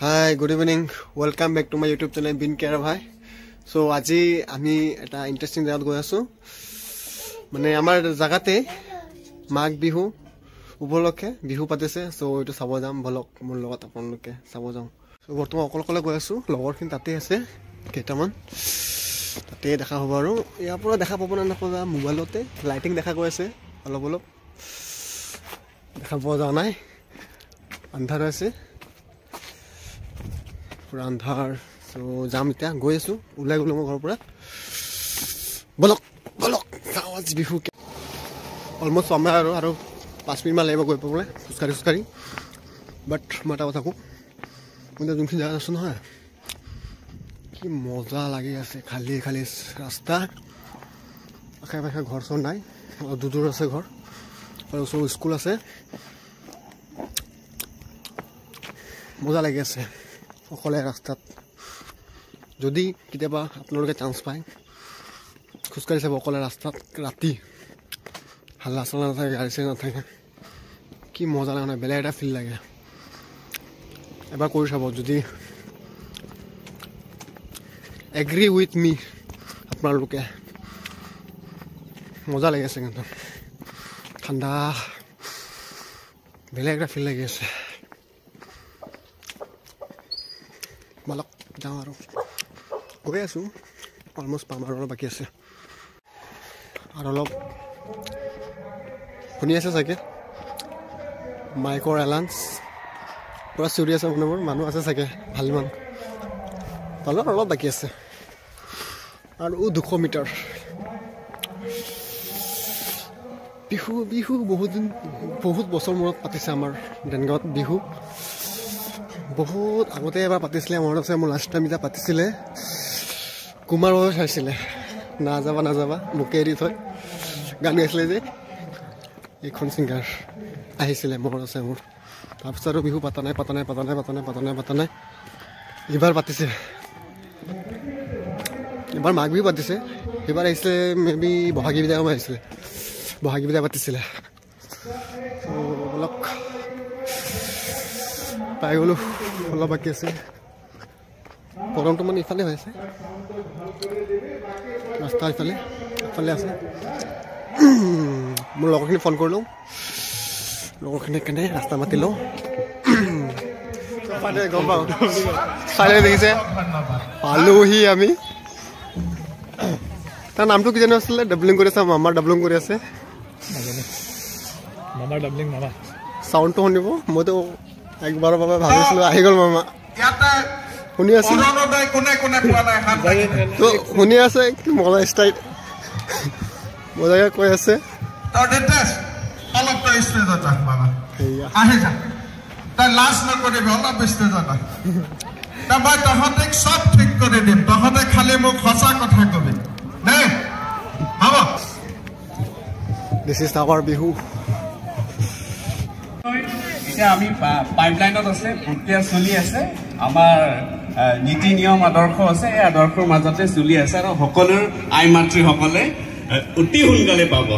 Hi, good evening. Welcome back to my YouTube channel Bin Kera Bhai. So আজি আমি এটা interesting জায়গাত গৈ আছো মানে আমাৰ জায়গাতে মাঘ বিহু উপলক্ষে বিহু পাতিছে সো এটো চাব যাম বলক মোৰ লগত আপোনালোকে চাব যাম সো বৰ্তমান অকলকলে গৈ আছো লগৰখিনি তাতে আছে কেইটামান তাতে দেখা হ'ব আৰু ইয়াৰ পৰা দেখা পাব না নাপাবা মোবাইলতে লাইটিং দেখা গৈ আছে অলপ অলপ দেখা পোৱা যোৱা নাই আন্ধাৰ আছে পুৰা আন্ধাৰ সো যাম এতিয়া গৈ আছো ওলাই গলো মোৰ ঘৰৰ পৰা বলক বলক গাঁৱত বিহু অলমোষ্ট সময় আৰু 5 মিনিট মান লাগিব গৈ পাবলৈ খুচকাৰি বাট মই এটা কথা কওঁ মই যোনখিনি জেগাত আছো নহয় কি মজা লাগি আছে খালি খালি ৰাস্তা আশে পাশে ঘৰ চৰ নাই দূৰ আছে ঘৰ আৰু ওচৰ স্কুল আছে মজা লাগি আছে অকলে ৰাস্তাত যদি কেতিয়াবা আপোনালোকে চান্স পায় খুচকাৰি চাব অকলে ৰাস্তাত ৰাতি হাল্লা চাল্লা নাথাকে গাড়ী চাড়ী নাথাকে কি মজা লাগে মানে বেলেগ এটা ফিল লাগে এবাৰ কৰি চাব যদি এগ্ৰি উইথ মি আপোনালোকে মজা লাগি আছে কিন্তু ঠাণ্ডা বেলেগ এটা ফিল লাগি আছে বলক যাওঁ আৰু গৈ আছো অলমোষ্ট পাম আৰু অলপ বাকী আছে আৰু অলপ শুনি আছে চাগে মাইকৰ এলাউন্স পুৰা চিঞৰি আছে মানুহবোৰ মানুহ আছে চাগে ভালমান তলত অলপ বাকী আছে আৰু 200 মিটাৰ বিহু বিহু বহুত বছৰ মূৰত পাতিছে আমাৰ দেনগাঁৱত বিহু বহুত আগতে এবাৰ পাতিছিলে মনত আছে মোৰ লাষ্ট টাইম এটা পাতিছিলে কুমাৰ বাবু চাইছিলে নাযাবা মোকে এৰি থৈ গান গাইছিলে যে এইখন ছিংগাৰ আহিছিলে মনত আছে মোৰ তাৰপিছত আৰু বিহু পাতা নাই এইবাৰ পাতিছে এবাৰ মাঘ বিহু পাতিছে এইবাৰ আহিছিলে মেবি বহাগী বিদায় সময় আহিছিলে বহাগী বিদায় পাতিছিলে অলপ পাই গ'লো অলপ বাকী আছে গৰমটো মানে ইফালে হৈ আছে ৰাস্তা ইফালে আছে মোৰ লগৰখিনি ফোন কৰিলোঁ লগৰখিনি কেনে ৰাস্তা মাতি লওঁ গম পাওঁ চাই দেখিছে পালোহি আমি তাৰ নামটো কি জানো আছিলে ডাবলিং কৰি আছে মামাৰ ডাবলিং কৰি আছে মামাৰ ডাবলিং মামা চাউণ্ডটো শুনিব মইতো একবাৰৰ বাবে ভাবিছিলোঁ আহি গ'ল মামা শুনি আছে শুনি আছে কি মজা ষ্টাইল মজাকে কৈ আছে This is our বিহু এতিয়া আমি পাইপলাইনত আছে প্ৰক্ৰিয়া চলি আছে আমাৰ নীতি নিয়ম আদৰ্শ আছে এই আদৰ্শৰ মাজতে চলি আছে আৰু সকলোৰ আই মাতৃসকলে অতি সোনকালে পাব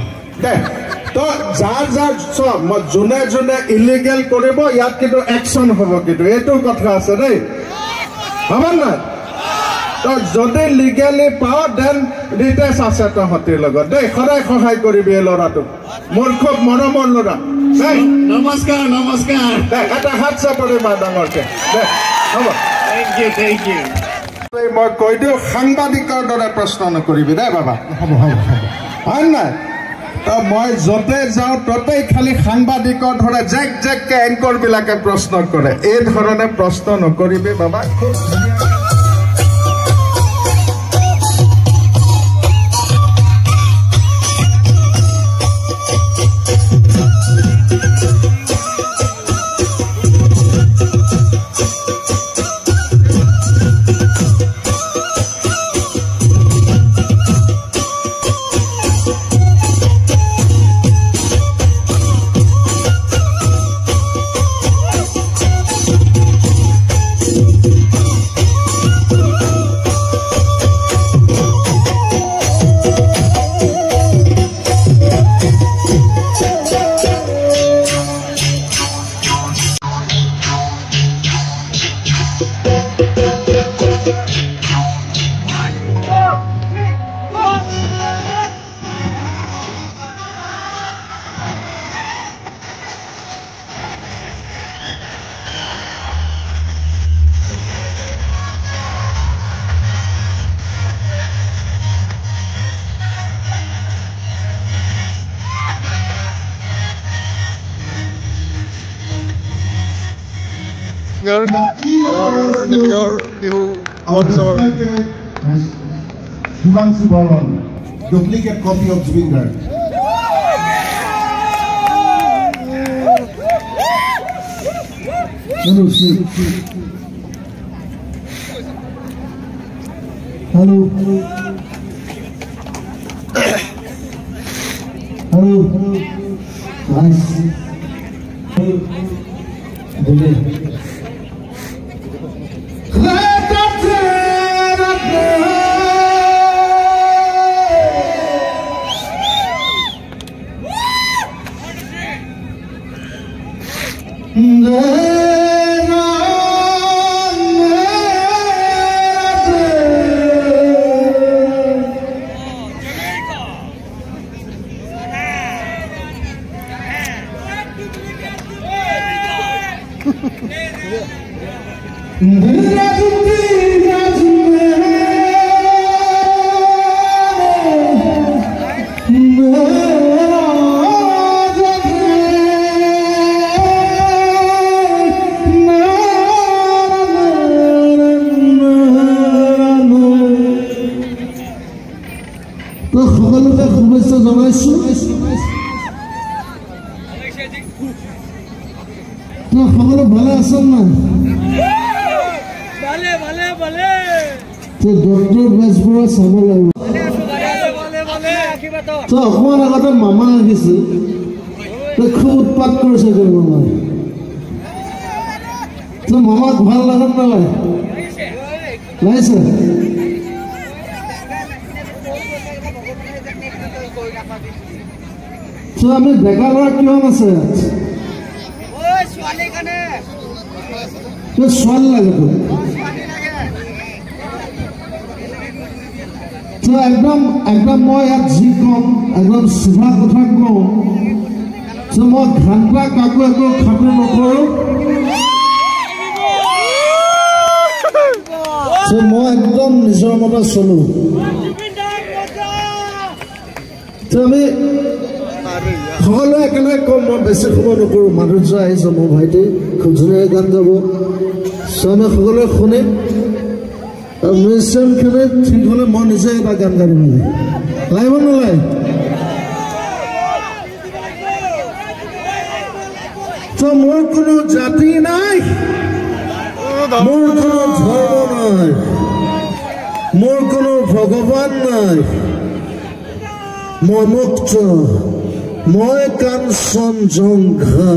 তো যাৰ যোনে যোনে ইলিগেল কৰিব ইয়াত কিন্তু একশ্যন হ'ব কিন্তু এইটো কথা আছে দেই হ'ব নাই তো যদি লিগেলি পাওঁ দেন ৰিটেষ্ট আছে তহঁতিৰ লগত দেই সদায় সহায় কৰিবি এই ল'ৰাটোক মোৰ খুব মৰমৰ ল'ৰা নমস্কাৰ এটা হাত চাপৰি মা ডাঙৰকে হ'ব থেংক ইউ মই কৈ দিওঁ সাংবাদিকৰ দৰে প্ৰশ্ন নকৰিবি দেই বাবা হ'ব হয় নাই মই য'তে যাওঁ ততেই খালি সাংবাদিকৰ ধৰে জেককে এংকৰবিলাকে প্ৰশ্ন কৰে এই ধৰণে প্ৰশ্ন নকৰিবি বাবা খুব Himanshu Barman, duplicate copy of Zubin Garg. Hello. Hello. Nice. Hello. Doctor Basbora Samola. So, one of the Mama is the crude partners of the woman. So, Mama Vala. Nice. So, I'm a Begala Kilometer. Just one like it. So একদম মই ইয়াত যি কম একদম চিধা কথা কওঁ যে মই ঘণ্টা কাকো একো খাতিৰ নকৰোঁ মই একদম নিজৰ মতে চলোঁ আমি সকলোৱে একেলগে কম মই বেছি সময় নকৰোঁ মাধুৰ্য আহিছে মোৰ ভাইটি খুব ধুনীয়াকৈ গান গাব আমি সকলোৱে শুনিম মিউজিয়ামখিনি ঠিক হ'লে মই নিজে এটা গান গাড়িম লাগিব নালাগে তো মোৰ কোনো জাতি নাই মোৰ কোনো ধৰ্ম নাই মোৰ কোনো ভগৱান নাই মই মুক্ত মই কাঞ্চন জংঘা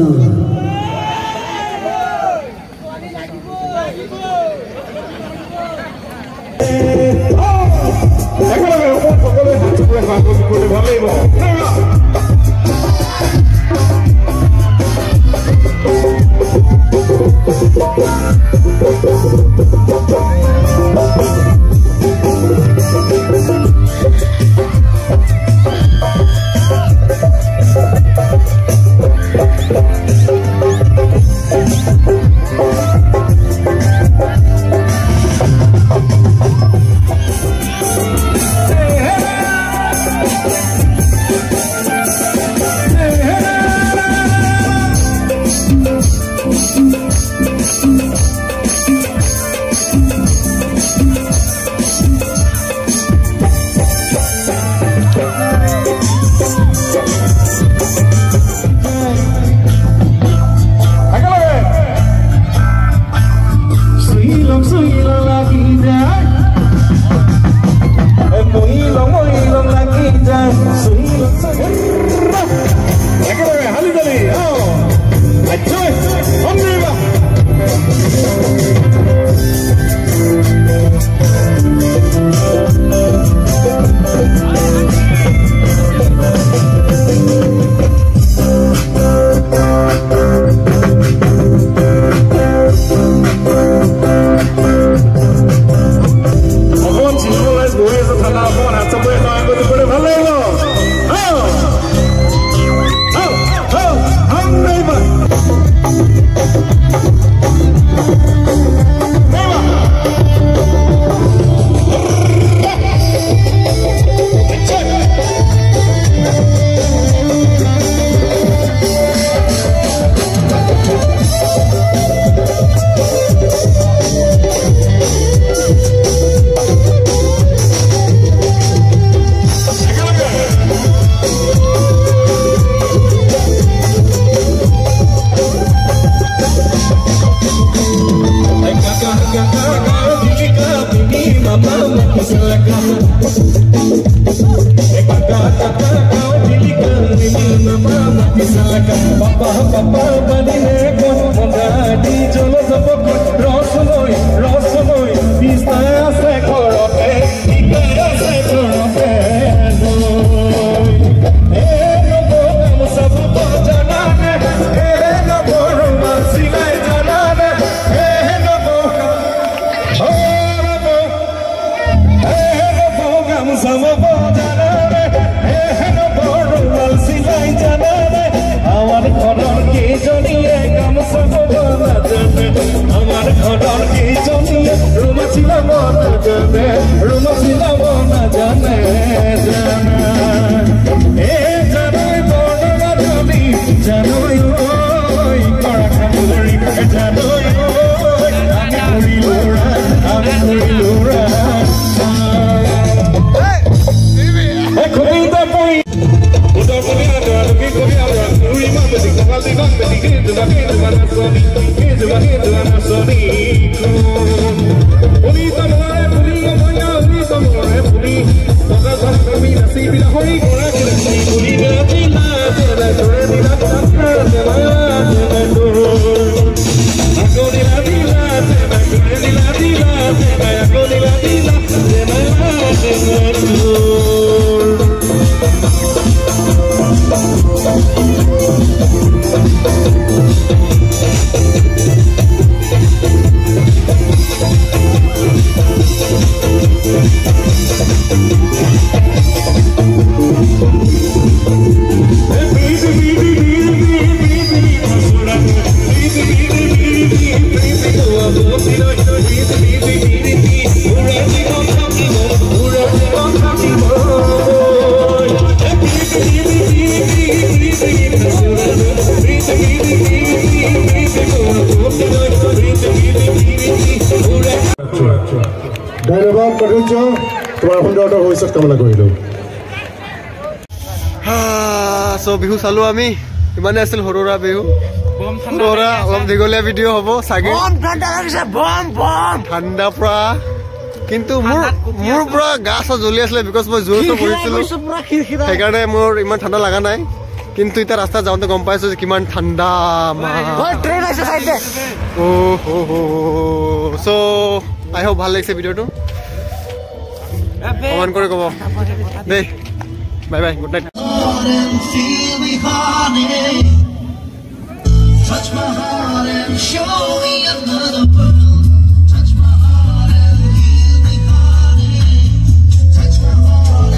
ধন্যবাদ পাঠ্য তোমাৰ সুন্দৰ ভৱিষ্যত কামনা কৰিলোঁ। সো বিহু চালো আমি, ইমানে আছিল সৰুৰা বিহু। সৰুৰা অলপ দীঘলীয়া ভিডিঅ' হ'ব চাগে, ঠাণ্ডা পৰা। কিন্তু মোৰ পুৰা গা চা জ্বলি আছিলে, বিকজ মই জোৰ চোৰ কৰিছিলো, সেইকাৰণে মোৰ ইমান ঠাণ্ডা লগা নাই। কিন্তু এতিয়া ৰাস্তাত যাওঁতে গম পাইছো যে কিমান ঠাণ্ডা। চ' আই হোপ ভাল লাগিছে ভিডিঅ'টো, কমেণ্ট কৰি ক'ব দেই। Bye bye, good night. Touch my heart and show me another